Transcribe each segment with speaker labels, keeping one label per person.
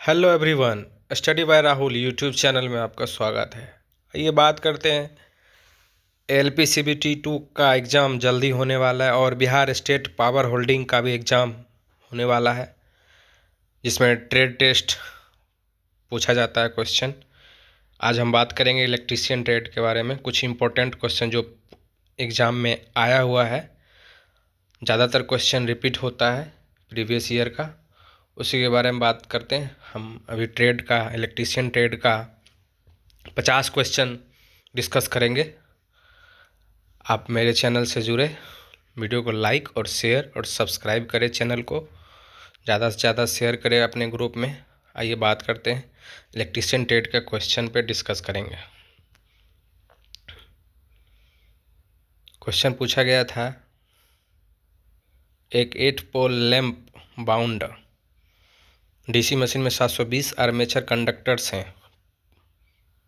Speaker 1: Hello everyone, study bye Rahul YouTube channel में आपका स्वागत है। आइए बात करते हैं। LPCBT 2 का एग्ज़ाम जल्दी होने वाला है और बिहार स्टेट पावर होल्डिंग का भी एग्ज़ाम होने वाला है, जिसमें ट्रेड टेस्ट पूछा जाता है क्वेश्चन। आज हम बात करेंगे इलेक्ट्रीशियन ट्रेड के बारे में, कुछ इंपॉर्टेंट क्वेश्चन जो एग्ज़ाम में आया हुआ है। ज़्यादातर क्वेश्चन रिपीट होता है प्रीवियस ईयर का, उसी के बारे में बात करते हैं। हम अभी इलेक्ट्रीशियन ट्रेड का 50 क्वेश्चन डिस्कस करेंगे। आप मेरे चैनल से जुड़े, वीडियो को लाइक और शेयर और सब्सक्राइब करें, चैनल को ज़्यादा से ज़्यादा शेयर करें अपने ग्रुप में। आइए बात करते हैं, इलेक्ट्रीशियन ट्रेड के क्वेश्चन पे डिस्कस करेंगे। क्वेश्चन पूछा गया था, एक 8 पोल लैंप बाउंड डीसी मशीन में 720 आर्मेचर कंडक्टर्स हैं।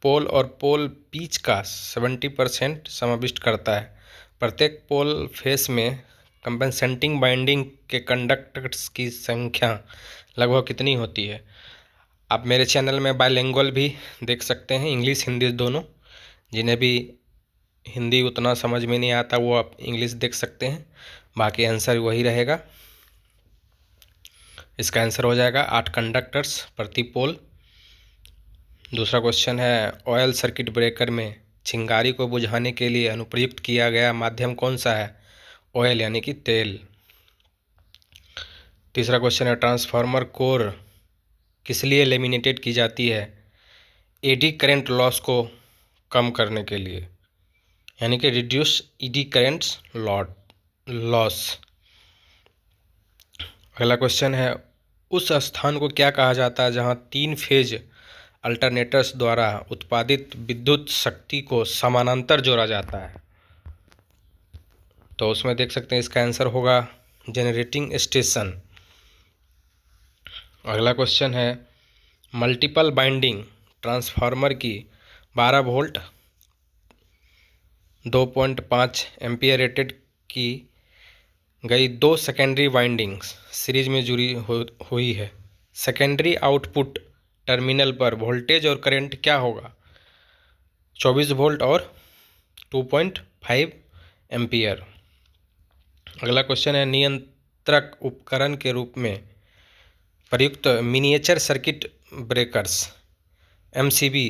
Speaker 1: पोल और पोल पीच का 70% समाविष्ट करता है। प्रत्येक पोल फेस में कंपेंसेटिंग बाइंडिंग के कंडक्टर्स की संख्या लगभग कितनी होती है? आप मेरे चैनल में बाइलिंगुअल भी देख सकते हैं, इंग्लिश हिंदी दोनों। जिन्हें भी हिंदी उतना समझ में नहीं आता वो आप इंग्लिश देख सकते हैं, बाकी आंसर वही रहेगा। इसका आंसर हो जाएगा 8 कंडक्टर्स प्रति पोल। दूसरा क्वेश्चन है, ऑयल सर्किट ब्रेकर में चिंगारी को बुझाने के लिए अनुप्रयुक्त किया गया माध्यम कौन सा है? ऑयल यानी कि तेल। तीसरा क्वेश्चन है, ट्रांसफार्मर कोर किस लिए लेमिनेटेड की जाती है? एडी करंट लॉस को कम करने के लिए, यानी कि रिड्यूस एडी करंट लॉस। अगला क्वेश्चन है, उस स्थान को क्या कहा जाता है जहां 3 फेज अल्टरनेटर्स द्वारा उत्पादित विद्युत शक्ति को समानांतर जोड़ा जाता है? तो उसमें देख सकते हैं इसका आंसर होगा जनरेटिंग स्टेशन। अगला क्वेश्चन है, मल्टीपल बाइंडिंग ट्रांसफार्मर की 12 वोल्ट 2.5 एम्पियर रेटेड की गई 2 सेकेंडरी वाइंडिंग्स सीरीज में जुड़ी हुई है। सेकेंडरी आउटपुट टर्मिनल पर वोल्टेज और करंट क्या होगा? 24 वोल्ट और 2.5 एम्पियर। अगला क्वेश्चन है, नियंत्रक उपकरण के रूप में प्रयुक्त मिनिएचर सर्किट ब्रेकर्स MCB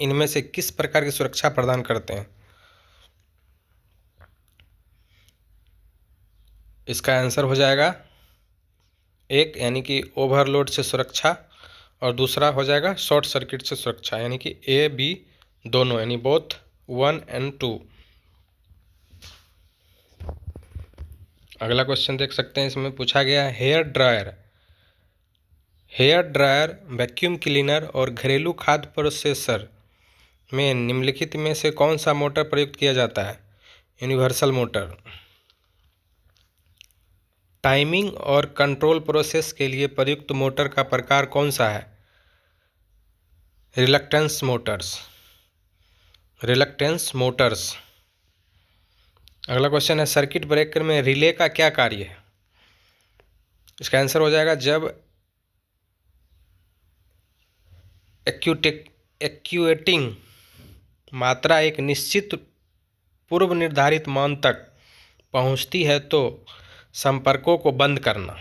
Speaker 1: इनमें से किस प्रकार की सुरक्षा प्रदान करते हैं? इसका आंसर हो जाएगा एक, यानी कि ओवरलोड से सुरक्षा, और दूसरा हो जाएगा शॉर्ट सर्किट से सुरक्षा, यानी कि A, B दोनों, यानी बोथ 1 और 2। अगला क्वेश्चन देख सकते हैं, इसमें पूछा गया है, हेयर ड्रायर, वैक्यूम क्लीनर और घरेलू खाद्य प्रोसेसर में निम्नलिखित में से कौन सा मोटर प्रयुक्त किया जाता है? Universal motor. टाइमिंग और कंट्रोल प्रोसेस के लिए प्रयुक्त मोटर का प्रकार कौन सा है? Reluctance Motors. अगला क्वेश्चन है, सर्किट ब्रेकर में रिले का क्या कार्य है? इसका आंसर हो जाएगा, जब एक्चुएटिंग मात्रा एक निश्चित पूर्व निर्धारित मान तक पहुंचती है तो संपर्कों को बंद करना।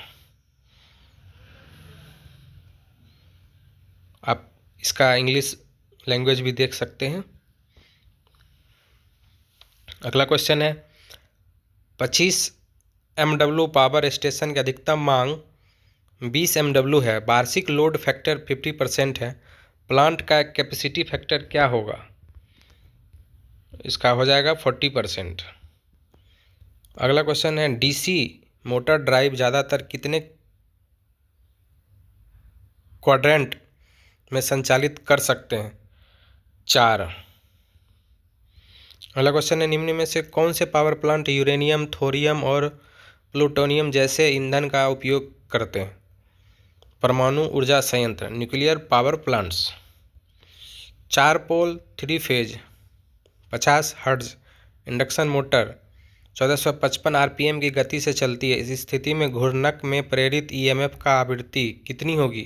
Speaker 1: आप इसका इंग्लिश लैंग्वेज भी देख सकते हैं। अगला क्वेश्चन है, 25 MW पावर स्टेशन की अधिकतम मांग 20 MW है, वार्षिक लोड फैक्टर 50% है, प्लांट का कैपेसिटी फैक्टर क्या होगा? इसका हो जाएगा 40%। अगला क्वेश्चन है, DC मोटर ड्राइव ज़्यादातर कितने क्वाड्रेंट में संचालित कर सकते हैं? 4। अगला क्वेश्चन है, निम्न में से कौन से पावर प्लांट यूरेनियम, थोरियम और प्लूटोनियम जैसे ईंधन का उपयोग करते हैं? परमाणु ऊर्जा संयंत्र, न्यूक्लियर पावर प्लांट्स। 4 पोल 3 phase 50 hertz induction motor 1455 RPM की गति से चलती है। इस स्थिति में घूर्णक में प्रेरित EMF का आवृत्ति कितनी होगी?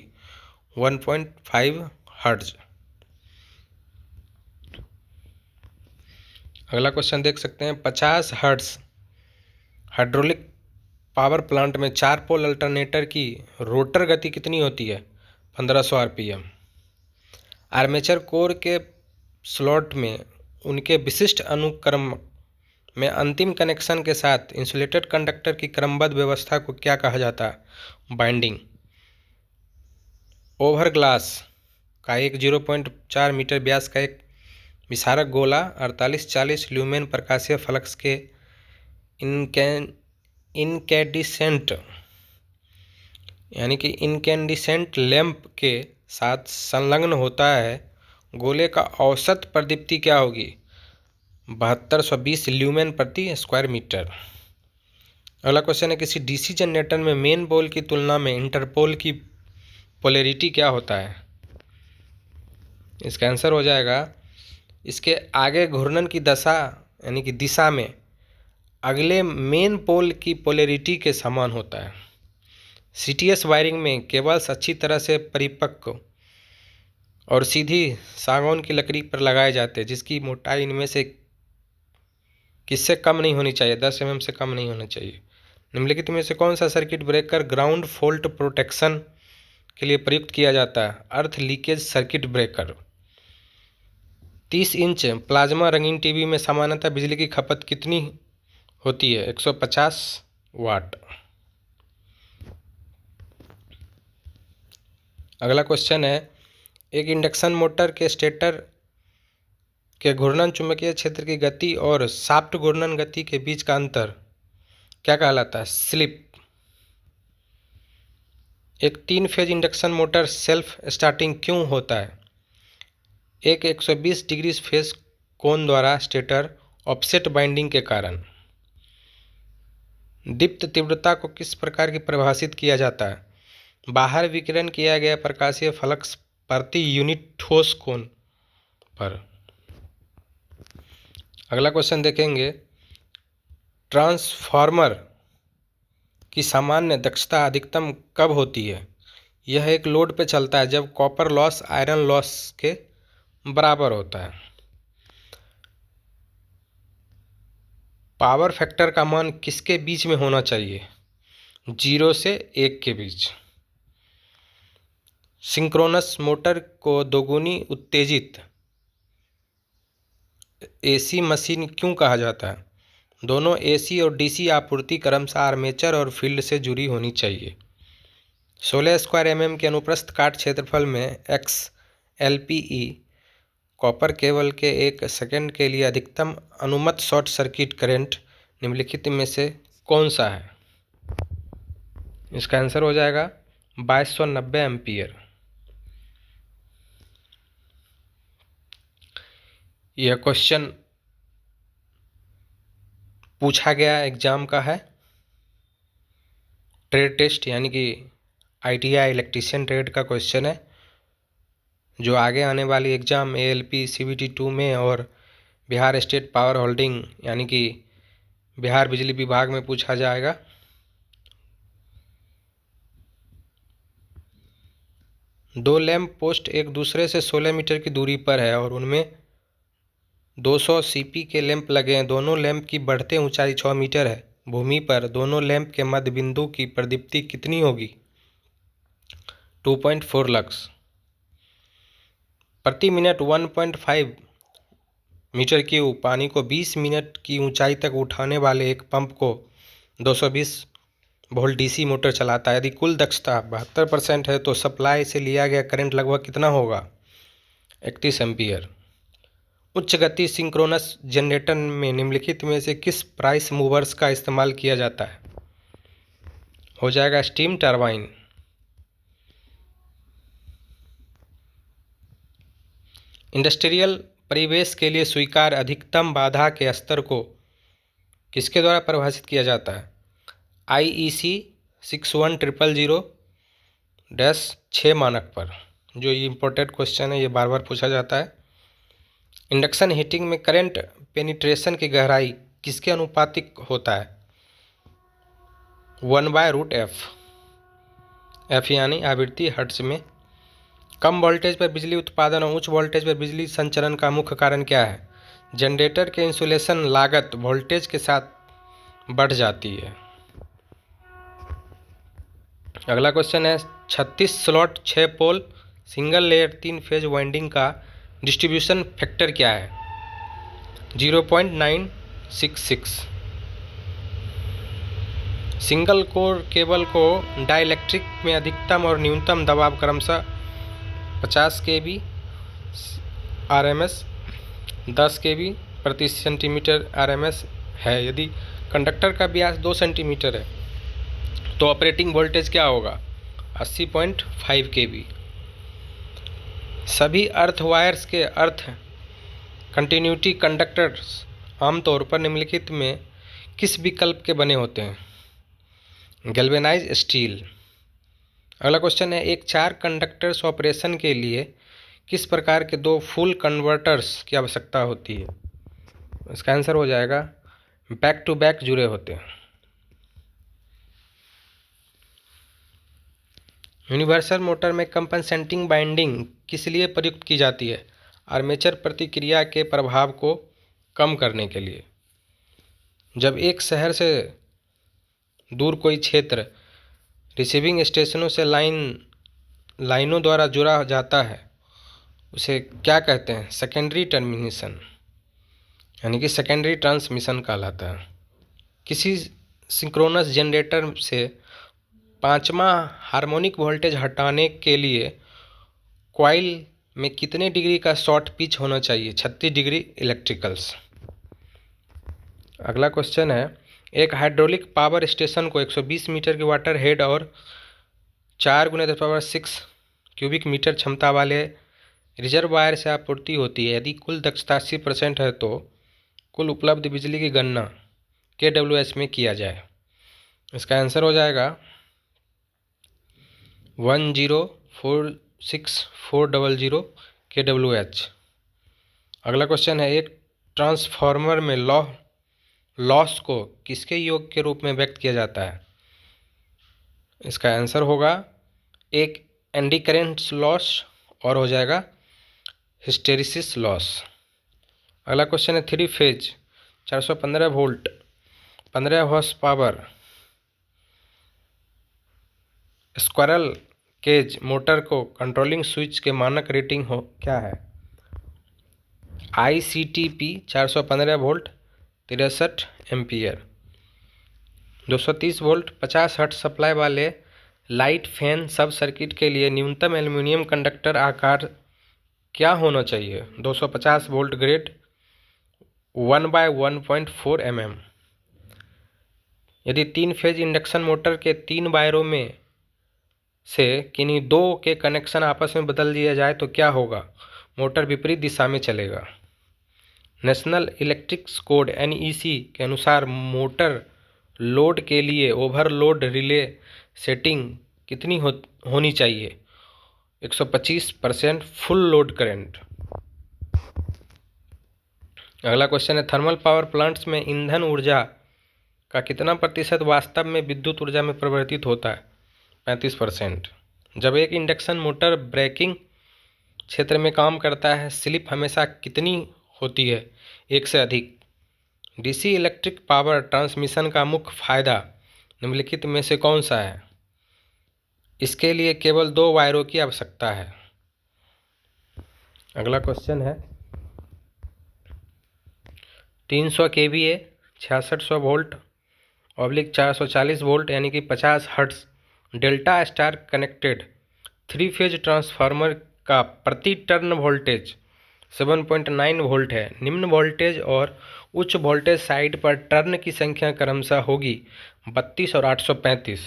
Speaker 1: 1.5 हर्ट्ज। अगला क्वेश्चन देख सकते हैं, 50 हर्ट्ज हाइड्रोलिक पावर प्लांट में 4 पोल अल्टरनेटर की रोटर गति कितनी होती है? 1500 आरपीएम। आर्मेचर कोर के स्लॉट में उनके विशिष्ट अनुक्रम में अंतिम कनेक्शन के साथ इंसुलेटेड कंडक्टर की क्रमबद्ध व्यवस्था को क्या कहा जाता है? बाइंडिंग। ओवर ग्लास का एक 0.4 मीटर व्यास का एक विसारक गोला 48-40 ल्यूमेन प्रकाशीय फ्लक्स के इनकैंडिसेंट यानी कि इनकैंडिसेंट लैंप के साथ संलग्न होता है। गोले का औसत प्रदीप्ति क्या होगी? 7220 ल्यूमेन प्रति स्क्वायर मीटर। अगला क्वेश्चन है, किसी डीसी जनरेटर में मेन पोल की तुलना में इंटरपोल की पोलैरिटी क्या होता है? इसका आंसर हो जाएगा, इसके आगे घूर्णन की दशा यानी कि दिशा में अगले मेन पोल की पोलैरिटी के समान होता है। सीटीएस वायरिंग में केबल्स अच्छी तरह से परिपक्व और सीधी सागौन की लकड़ी पर लगाए जाते हैं, जिसकी मोटाई इनमें से किससे कम नहीं होनी चाहिए? 10 mm से कम नहीं होना चाहिए। निम्नलिखित में से कौन सा circuit breaker ground fault protection के लिए प्रयुक्त किया जाता है? अर्थ leakage circuit breaker. 30 inch plasma रंगीन टीवी में सामान्यतः बिजली की खपत कितनी होती है? 150 वाट। अगला क्वेश्चन है, एक इंडक्शन मोटर के स्टेटर के घूर्णन चुंबकीय क्षेत्र की गति और शाफ्ट घूर्णन गति के बीच का अंतर क्या कहलाता है? स्लिप। एक 3 phase induction motor self starting क्यों होता है? एक 120 डिग्री फेज कोण द्वारा स्टेटर ऑफसेट बाइंडिंग के कारण। दीप्त तीव्रता को किस प्रकार की परिभाषित किया जाता है? बाहर विकिरण किया गया प्रकाशीय फ्लक्स प्रति यूनिट ठोस कोण पर। अगला क्वेश्चन देखेंगे, ट्रांसफार्मर की सामान्य दक्षता अधिकतम कब होती है? यह एक लोड पे चलता है जब कॉपर लॉस आयरन लॉस के बराबर होता है। पावर फैक्टर का मान किसके बीच में होना चाहिए? 0 से 1 के बीच। सिंक्रोनस मोटर को दोगुनी उत्तेजित एसी मशीन क्यों कहा जाता है? दोनों एसी और डीसी आपूर्ति क्रमशः आर्मेचर और फील्ड से जुड़ी होनी चाहिए। 16 स्क्वायर mm के अनुप्रस्थ काट क्षेत्रफल में XLPE कॉपर केबल के 1 सेकंड के लिए अधिकतम अनुमत शॉर्ट सर्किट करंट निम्नलिखित में से कौन सा है? इसका आंसर हो जाएगा 2290 एम्पियर। यह क्वेश्चन पूछा गया एग्जाम का है, ट्रेड टेस्ट यानी कि ITI इलेक्ट्रीशियन ट्रेड का क्वेश्चन है, जो आगे आने वाली एग्ज़ाम ALP CBT 2 में और बिहार स्टेट पावर होल्डिंग यानी कि बिहार बिजली विभाग में पूछा जाएगा। दो लैंप पोस्ट एक दूसरे से 16 मीटर की दूरी पर है और उनमें 200 CP के लैंप लगे हैं। दोनों लैंप की बढ़ते ऊंचाई 6 मीटर है। भूमि पर दोनों लैंप के मध्य बिंदु की प्रदीप्ति कितनी होगी? 2.4 लक्स। प्रति मिनट 1.5 मीटर क्यूब पानी को 20 मिनट की ऊंचाई तक उठाने वाले एक पंप को 220 वोल्ट DC मोटर चलाता है। यदि कुल दक्षता 72% है तो सप्लाई से लिया गया करंट लगभग कितना होगा? 31 एम्पियर। उच्च गति सिंक्रोनस जनरेटर में निम्नलिखित में से किस प्राइस मूवर्स का इस्तेमाल किया जाता है? हो जाएगा स्टीम टरबाइन। इंडस्ट्रियल परिवेश के लिए स्वीकार्य अधिकतम बाधा के स्तर को किसके द्वारा परिभाषित किया जाता है? IEC 61000-6 मानक पर। जो ये इम्पोर्टेंट क्वेश्चन है, ये बार बार पूछा जाता है। इंडक्शन हीटिंग में करंट पेनिट्रेशन की गहराई किसके अनुपातिक होता है? 1/√F। F यानी आवृत्ति हर्ट्ज में कम वोल्टेज पर बिजली उत्पादन और उच्च वोल्टेज पर बिजली संचरण का मुख्य कारण क्या है? जनरेटर के इंसुलेशन लागत वोल्टेज के साथ बढ़ जाती है। अगला क्वेश्चन है 36 slot 6 pole single layer 3 phase winding का डिस्ट्रीब्यूशन फैक्टर क्या है? 0.966। सिंगल कोर केबल को डाइलेक्ट्रिक में अधिकतम और न्यूनतम दबाव क्रमशः 50 kV RMS 10 kV प्रति सेंटीमीटर RMS है। यदि कंडक्टर का व्यास 2 सेंटीमीटर है तो ऑपरेटिंग वोल्टेज क्या होगा? 80.5 kV। सभी अर्थ वायर्स के अर्थ कंटिन्यूटी कंडक्टर्स आमतौर पर निम्नलिखित में किस विकल्प के बने होते हैं? Galvanise steel. अगला क्वेश्चन है एक 4 कंडक्टर्स ऑपरेशन के लिए किस प्रकार के 2 फुल कन्वर्टर्स की आवश्यकता होती है? इसका आंसर हो जाएगा बैक टू बैक जुड़े होते हैं। यूनिवर्सल मोटर में कंपनसेटिंग बाइंडिंग किस लिए प्रयुक्त की जाती है? आर्मेचर प्रतिक्रिया के प्रभाव को कम करने के लिए। जब एक शहर से दूर कोई क्षेत्र रिसीविंग स्टेशनों से लाइनों द्वारा जुड़ा जाता है उसे क्या कहते हैं? सेकेंडरी टर्मिनेशन यानी कि सेकेंडरी ट्रांसमिशन कहलाता है। किसी सिंक्रोनस जनरेटर से 5वां हार्मोनिक वोल्टेज हटाने के लिए कॉइल में कितने डिग्री का शॉर्ट पिच होना चाहिए? 36 डिग्री इलेक्ट्रिकल्स। अगला क्वेश्चन है एक हाइड्रोलिक पावर स्टेशन को 120 मीटर की वाटर हेड और 4 × 10⁶ क्यूबिक मीटर क्षमता वाले रिजर्वायर से आपूर्ति होती है। यदि कुल दक्षता 80% है तो कुल उपलब्ध बिजली की गणना kWh में किया जाए। इसका आंसर हो जाएगा 1046400 kWh। अगला क्वेश्चन है एक ट्रांसफार्मर में लॉस को किसके योग के रूप में व्यक्त किया जाता है? इसका आंसर होगा एक एडी करंट लॉस और हो जाएगा हिस्टेरिसिस लॉस। अगला क्वेश्चन है 3 phase 415 volt 15 horsepower squirrel cage motor को कंट्रोलिंग स्विच के मानक रेटिंग क्या है? ICTP 415 volt 63 ampere. 230 volt 50 hertz supply वाले लाइट फैन सब सर्किट के लिए न्यूनतम एल्यूमिनियम कंडक्टर आकार क्या होना चाहिए? 250 वोल्ट ग्रेड 1/1.4 mm। यदि 3 फेज इंडक्शन मोटर के 3 वायरों में से किन्हीं 2 के कनेक्शन आपस में बदल दिया जाए तो क्या होगा? मोटर विपरीत दिशा में चलेगा। नेशनल इलेक्ट्रिक्स कोड NEC के अनुसार मोटर लोड के लिए ओवरलोड रिले सेटिंग कितनी होनी चाहिए? 125% फुल लोड करंट। अगला क्वेश्चन है थर्मल पावर प्लांट्स में ईंधन ऊर्जा का कितना प्रतिशत वास्तव में विद्युत ऊर्जा में परिवर्तित होता है? 35%। जब एक इंडक्शन मोटर ब्रेकिंग क्षेत्र में काम करता है स्लिप हमेशा कितनी होती है? 1 से अधिक। DC इलेक्ट्रिक पावर ट्रांसमिशन का मुख्य फायदा निम्नलिखित में से कौन सा है? इसके लिए केवल 2 वायरों की आवश्यकता है। अगला क्वेश्चन है 300 kVA 6600 वोल्ट ऑब्लिक 440 वोल्ट यानी कि 50 hertz delta star connected 3 phase transformer का प्रति टर्न वोल्टेज 7.9 वोल्ट है। निम्न वोल्टेज और उच्च वोल्टेज साइड पर टर्न की संख्या क्रमशः होगी 32 और 835।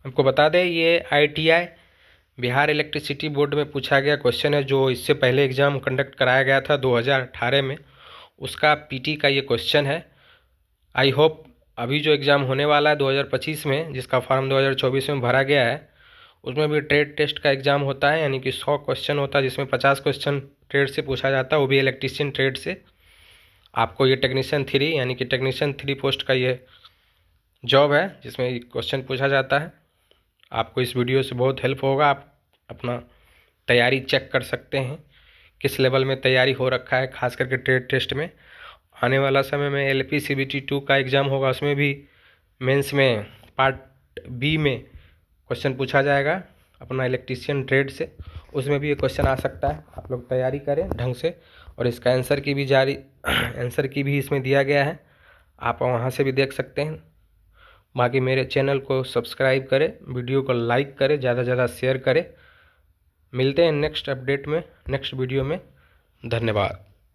Speaker 1: आपको बता दें ये ITI बिहार इलेक्ट्रिसिटी बोर्ड में पूछा गया क्वेश्चन है जो इससे पहले एग्ज़ाम कंडक्ट कराया गया था 2018 में, उसका PT का ये क्वेश्चन है। आई होप अभी जो एग्ज़ाम होने वाला है 2025 में जिसका फॉर्म 2024 में भरा गया है उसमें भी ट्रेड टेस्ट का एग्ज़ाम होता है यानी कि 100 क्वेश्चन होता है जिसमें 50 क्वेश्चन ट्रेड से पूछा जाता है वो भी इलेक्ट्रीशियन ट्रेड से। आपको ये टेक्नीशियन 3 यानी कि टेक्नीशियन 3 पोस्ट का ये जॉब है जिसमें क्वेश्चन पूछा जाता है। आपको इस वीडियो से बहुत हेल्प होगा। आप अपना तैयारी चेक कर सकते हैं, किस लेवल में तैयारी हो रखा है। खास करके ट्रेड टेस्ट में आने वाला समय में LP CBT 2 का एग्ज़ाम होगा, उसमें भी मेंस में पार्ट बी में क्वेश्चन पूछा जाएगा अपना इलेक्ट्रीशियन ट्रेड से, उसमें भी ये क्वेश्चन आ सकता है। आप लोग तैयारी करें ढंग से, और इसका आंसर की भी इसमें दिया गया है, आप वहाँ से भी देख सकते हैं। बाकी मेरे चैनल को सब्सक्राइब करें, वीडियो को लाइक करें, ज़्यादा से ज़्यादा शेयर करें। मिलते हैं नेक्स्ट अपडेट में, नेक्स्ट वीडियो में। धन्यवाद।